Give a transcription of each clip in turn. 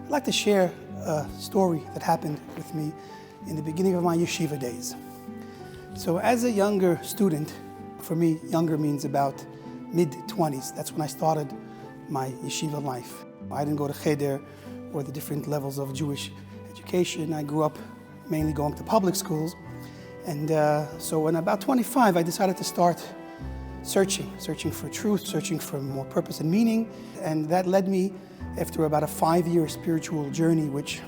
I'd like to share a story that happened with me in the beginning of my yeshiva days. So as a younger student, for me, younger means about mid-20s. That's when I started my yeshiva life. I didn't go to cheder or the different levels of Jewish education. I grew up mainly going to public schools. And so when about 25, I decided to start searching for truth, searching for more purpose and meaning. And that led me, after about a 5-year spiritual journey, which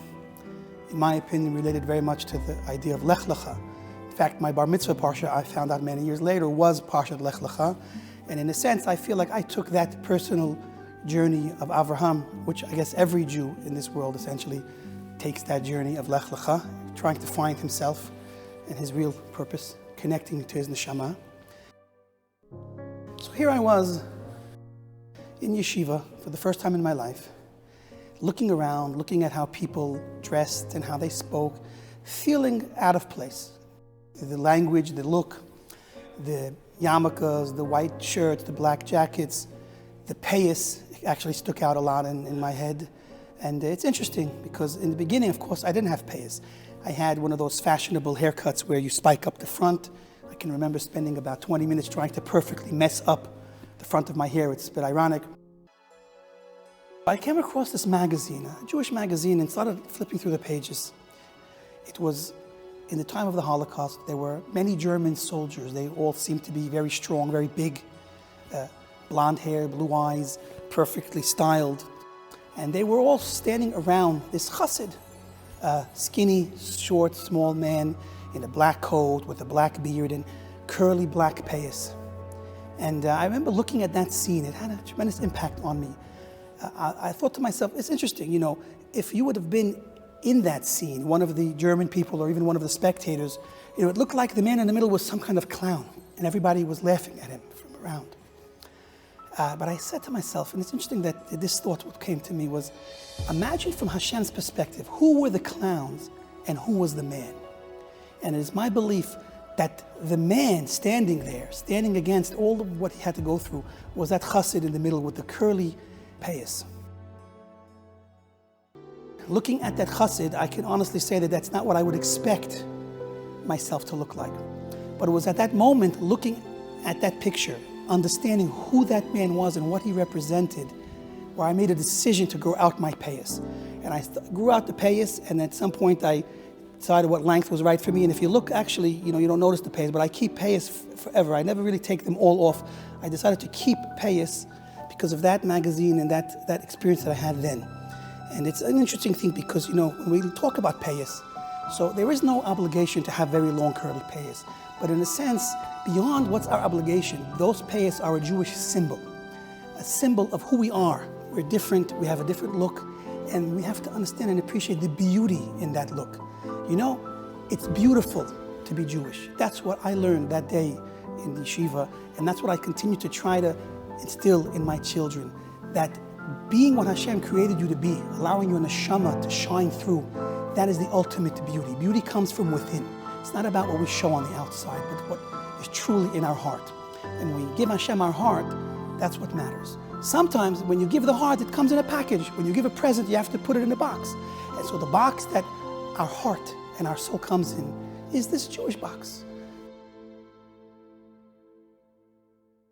in my opinion related very much to the idea of Lech-Lecha. In fact, my bar mitzvah parsha, I found out many years later, was parshat Lech-Lecha. And in a sense, I feel like I took that personal journey of Avraham, which I guess every Jew in this world essentially takes that journey of Lech-Lecha, trying to find himself and his real purpose, connecting to his neshama. So here I was in yeshiva for the first time in my life, looking around, looking at how people dressed and how they spoke, feeling out of place. The language, the look, the yarmulkes, the white shirts, the black jackets, the payas actually stuck out a lot in my head. And it's interesting because in the beginning, of course, I didn't have payas. I had one of those fashionable haircuts where you spike up the front. I can remember spending about 20 minutes trying to perfectly mess up the front of my hair. It's a bit ironic. I came across this magazine, a Jewish magazine, and started flipping through the pages. It was in the time of the Holocaust. There were many German soldiers. They all seemed to be very strong, very big, blonde hair, blue eyes, perfectly styled. And they were all standing around this Chassid, skinny, short, small man in a black coat with a black beard and curly black payas. And I remember looking at that scene. It had a tremendous impact on me. I thought to myself, it's interesting, you know, if you would have been in that scene, one of the German people or even one of the spectators, you know, it looked like the man in the middle was some kind of clown and everybody was laughing at him from around. But I said to myself, and it's interesting that this thought what came to me was, imagine from Hashem's perspective, who were the clowns and who was the man? And it is my belief that the man standing there, standing against all of what he had to go through, was that Chassid in the middle with the curly payas. Looking at that Chassid, I can honestly say that that's not what I would expect myself to look like. But it was at that moment, looking at that picture, understanding who that man was and what he represented, where I made a decision to grow out my payas. And I grew out the payas, and at some point I decided what length was right for me. And if you look, actually, you know, you don't notice the payas, but I keep payas forever. I never really take them all off. I decided to keep payas because of that magazine and that experience that I had then. And it's an interesting thing because, you know, when we talk about payas, so there is no obligation to have very long curly payas. But in a sense, beyond what's our obligation, those payas are a Jewish symbol, a symbol of who we are. We're different, we have a different look, and we have to understand and appreciate the beauty in that look. You know, it's beautiful to be Jewish. That's what I learned that day in yeshiva, and that's what I continue to try to instill in my children, that being what Hashem created you to be, allowing your neshama to shine through, that is the ultimate beauty. Beauty comes from within. It's not about what we show on the outside, but what is truly in our heart. And when we give Hashem our heart, that's what matters. Sometimes when you give the heart, it comes in a package. When you give a present, you have to put it in a box. And so the box that our heart and our soul comes in is this Jewish box.